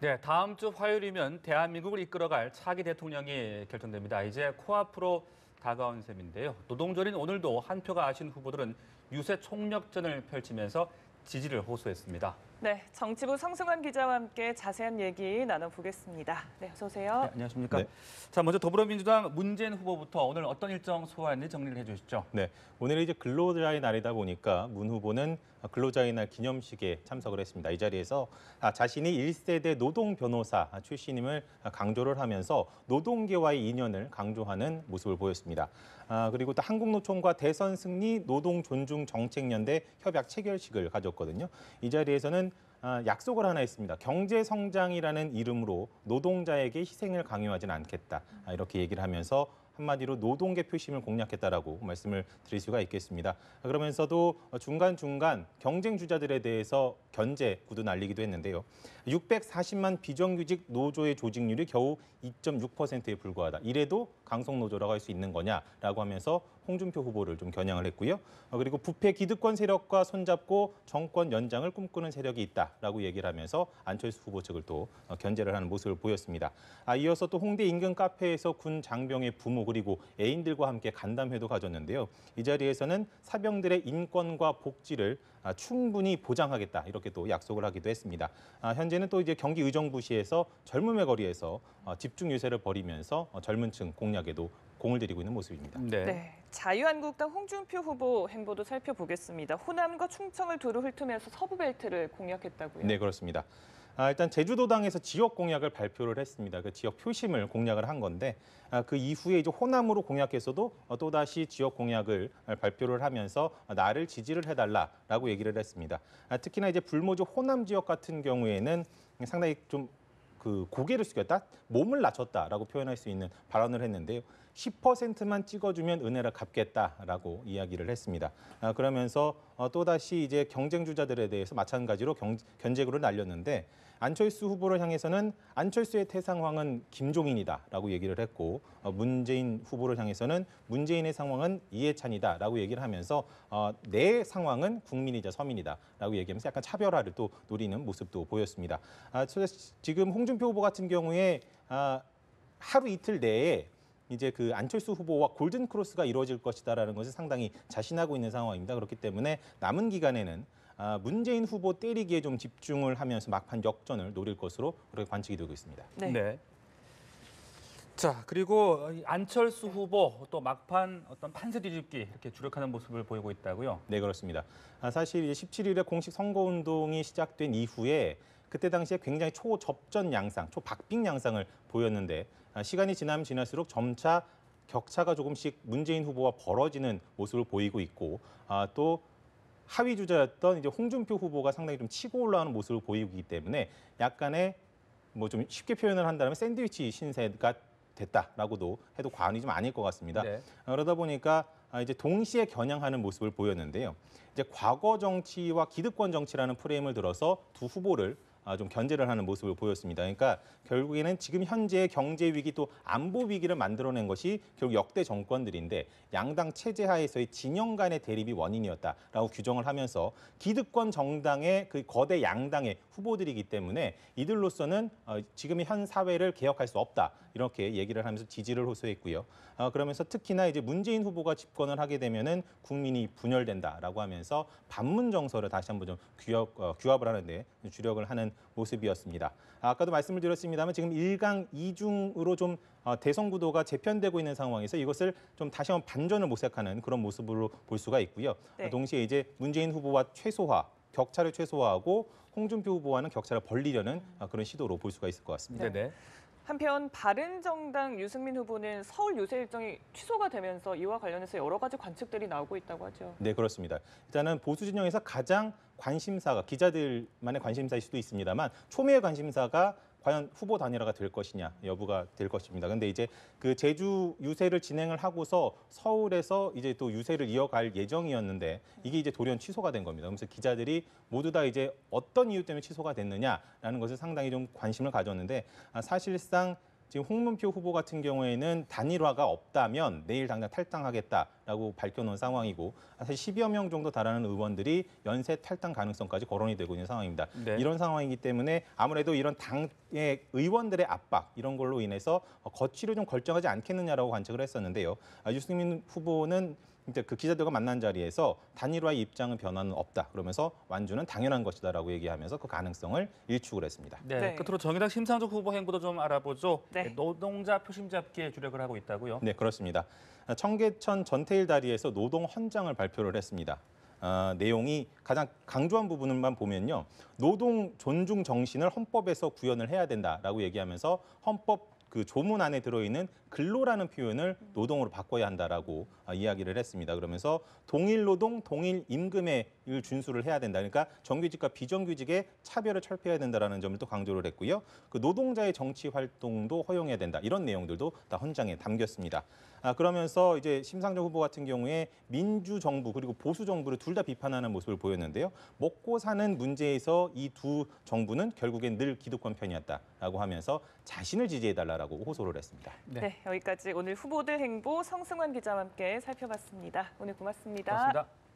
네, 다음 주 화요일이면 대한민국을 이끌어갈 차기 대통령이 결정됩니다. 이제 코앞으로 다가온 셈인데요. 노동절인 오늘도 한 표가 아신 후보들은 유세 총력전을 펼치면서 지지를 호소했습니다. 네, 정치부 성승환 기자와 함께 자세한 얘기 나눠보겠습니다. 네, 어서 오세요. 네, 안녕하십니까? 네. 자, 먼저 더불어민주당 문재인 후보부터 오늘 어떤 일정 소화했는지 정리를 해주시죠. 네, 오늘이 이제 근로자의 날이다 보니까 문 후보는 근로자의 날 기념식에 참석을 했습니다. 이 자리에서 자신이 1세대 노동 변호사 출신임을 강조를 하면서 노동계와의 인연을 강조하는 모습을 보였습니다. 그리고 또 한국노총과 대선 승리 노동 존중 정책연대 협약 체결식을 가졌거든요. 이 자리에서는 약속을 하나 했습니다. 경제 성장이라는 이름으로 노동자에게 희생을 강요하지는 않겠다. 이렇게 얘기를 하면서 한마디로 노동계 표심을 공략했다라고 말씀을 드릴 수가 있겠습니다. 그러면서도 중간중간 경쟁 주자들에 대해서 견제 구두 날리기도 했는데요. 640만 비정규직 노조의 조직률이 겨우 2.6%에 불과하다. 이래도 강성노조라고 할 수 있는 거냐라고 하면서 홍준표 후보를 좀 겨냥을 했고요. 그리고 부패 기득권 세력과 손잡고 정권 연장을 꿈꾸는 세력이 있다라고 얘기를 하면서 안철수 후보 측을 또 견제를 하는 모습을 보였습니다. 이어서 또 홍대 인근 카페에서 군 장병의 부모 그리고 애인들과 함께 간담회도 가졌는데요. 이 자리에서는 사병들의 인권과 복지를 충분히 보장하겠다 이렇게 또 약속을 하기도 했습니다. 현재는 또 이제 경기 의정부시에서 젊음의 거리에서 집중 유세를 벌이면서 젊은층 공략에도 공을 들이고 있는 모습입니다. 네, 자유한국당 홍준표 후보 행보도 살펴보겠습니다. 호남과 충청을 두루 훑으면서 서부 벨트를 공략했다고요? 네, 그렇습니다. 일단 제주도당에서 지역 공약을 발표를 했습니다. 그 지역 표심을 공략을 한 건데 그 이후에 이제 호남으로 공약해서도 또다시 지역 공약을 발표를 하면서 나를 지지를 해달라라고 얘기를 했습니다. 특히나 이제 불모지 호남 지역 같은 경우에는 상당히 좀 고개를 숙였다, 몸을 낮췄다라고 표현할 수 있는 발언을 했는데요. 10%만 찍어주면 은혜를 갚겠다라고 이야기를 했습니다. 그러면서 또다시 이제 경쟁 주자들에 대해서 마찬가지로 견제구를 날렸는데 안철수 후보를 향해서는 안철수의 태상황은 김종인이다라고 얘기를 했고 문재인 후보를 향해서는 문재인의 상황은 이해찬이다라고 얘기를 하면서 내 상황은 국민이자 서민이다라고 얘기하면서 약간 차별화를 또 노리는 모습도 보였습니다. 지금 홍준표 후보 같은 경우에 하루 이틀 내에 이제 그 안철수 후보와 골든 크로스가 이루어질 것이다라는 것을 상당히 자신하고 있는 상황입니다. 그렇기 때문에 남은 기간에는 문재인 후보 때리기에 좀 집중을 하면서 막판 역전을 노릴 것으로 그렇게 관측이 되고 있습니다. 네. 자, 그리고 안철수 후보 또 막판 어떤 판세 뒤집기 이렇게 주력하는 모습을 보이고 있다고요? 네, 그렇습니다. 사실 이제 17일에 공식 선거운동이 시작된 이후에 그때 당시에 굉장히 초접전 양상, 초박빙 양상을 보였는데 시간이 지나면 지날수록 점차 격차가 조금씩 문재인 후보와 벌어지는 모습을 보이고 있고 또 하위 주자였던 이제 홍준표 후보가 상당히 좀 치고 올라오는 모습을 보이기 때문에 약간의 뭐 좀 쉽게 표현을 한다면 샌드위치 신세가 됐다라고도 해도 과언이 좀 아닐 것 같습니다. 네. 그러다 보니까 이제 동시에 겨냥하는 모습을 보였는데요. 이제 과거 정치와 기득권 정치라는 프레임을 들어서 두 후보를 좀 견제를 하는 모습을 보였습니다. 그러니까 결국에는 지금 현재의 경제 위기 또 안보 위기를 만들어낸 것이 결국 역대 정권들인데 양당 체제 하에서의 진영 간의 대립이 원인이었다라고 규정을 하면서 기득권 정당의 그 거대 양당의 후보들이기 때문에 이들로서는 지금의 현 사회를 개혁할 수 없다 이렇게 얘기를 하면서 지지를 호소했고요. 그러면서 특히나 이제 문재인 후보가 집권을 하게 되면은 국민이 분열된다라고 하면서 반문 정서를 다시 한번 좀 규합을 하는데 주력을 하는 모습이었습니다. 아까도 말씀을 드렸습니다만 지금 1강 2중으로 좀 대선 구도가 재편되고 있는 상황에서 이것을 좀 다시 한번 반전을 모색하는 그런 모습으로 볼 수가 있고요. 네. 동시에 이제 문재인 후보와 격차를 최소화하고 홍준표 후보와는 격차를 벌리려는 그런 시도로 볼 수가 있을 것 같습니다. 네. 한편 바른정당 유승민 후보는 서울 유세 일정이 취소가 되면서 이와 관련해서 여러 가지 관측들이 나오고 있다고 하죠. 네, 그렇습니다. 일단은 보수 진영에서 가장 관심사가 기자들만의 관심사일 수도 있습니다만 초미의 관심사가 과연 후보 단일화가 될 것이냐 여부가 될 것입니다. 근데 이제 그 제주 유세를 진행을 하고서 서울에서 이제 또 유세를 이어갈 예정이었는데 이게 이제 돌연 취소가 된 겁니다. 그래서 기자들이 모두 다 이제 어떤 이유 때문에 취소가 됐느냐라는 것을 상당히 좀 관심을 가졌는데 사실상 지금 홍문표 후보 같은 경우에는 단일화가 없다면 내일 당장 탈당하겠다라고 밝혀놓은 상황이고 사실 10여 명 정도 달하는 의원들이 연쇄 탈당 가능성까지 거론이 되고 있는 상황입니다. 네. 이런 상황이기 때문에 아무래도 이런 당의 의원들의 압박 이런 걸로 인해서 거취를 좀 결정하지 않겠느냐라고 관측을 했었는데요. 유승민 후보는 이제 그 기자들과 만난 자리에서 단일화의 입장은 변화는 없다. 그러면서 완주는 당연한 것이다라고 얘기하면서 그 가능성을 일축을 했습니다. 네, 네. 끝으로 정의당 심상정 후보 행보도 좀 알아보죠. 네. 노동자 표심 잡기에 주력을 하고 있다고요. 네, 그렇습니다. 청계천 전태일 다리에서 노동 헌장을 발표를 했습니다. 내용이 가장 강조한 부분만 보면요. 노동 존중 정신을 헌법에서 구현을 해야 된다라고 얘기하면서 헌법 그 조문 안에 들어있는 근로라는 표현을 노동으로 바꿔야 한다라고 이야기를 했습니다. 그러면서 동일 노동, 동일 임금을 준수를 해야 된다. 그러니까 정규직과 비정규직의 차별을 철폐해야 된다라는 점을 또 강조를 했고요. 그 노동자의 정치 활동도 허용해야 된다. 이런 내용들도 다 헌장에 담겼습니다. 그러면서 이제 심상정 후보 같은 경우에 민주정부 그리고 보수정부를 둘 다 비판하는 모습을 보였는데요. 먹고 사는 문제에서 이 두 정부는 결국엔 늘 기득권 편이었다라고 하면서 자신을 지지해달라고 호소를 했습니다. 네, 여기까지 오늘 후보들 행보 성승환 기자와 함께 살펴봤습니다. 오늘 고맙습니다. 고맙습니다.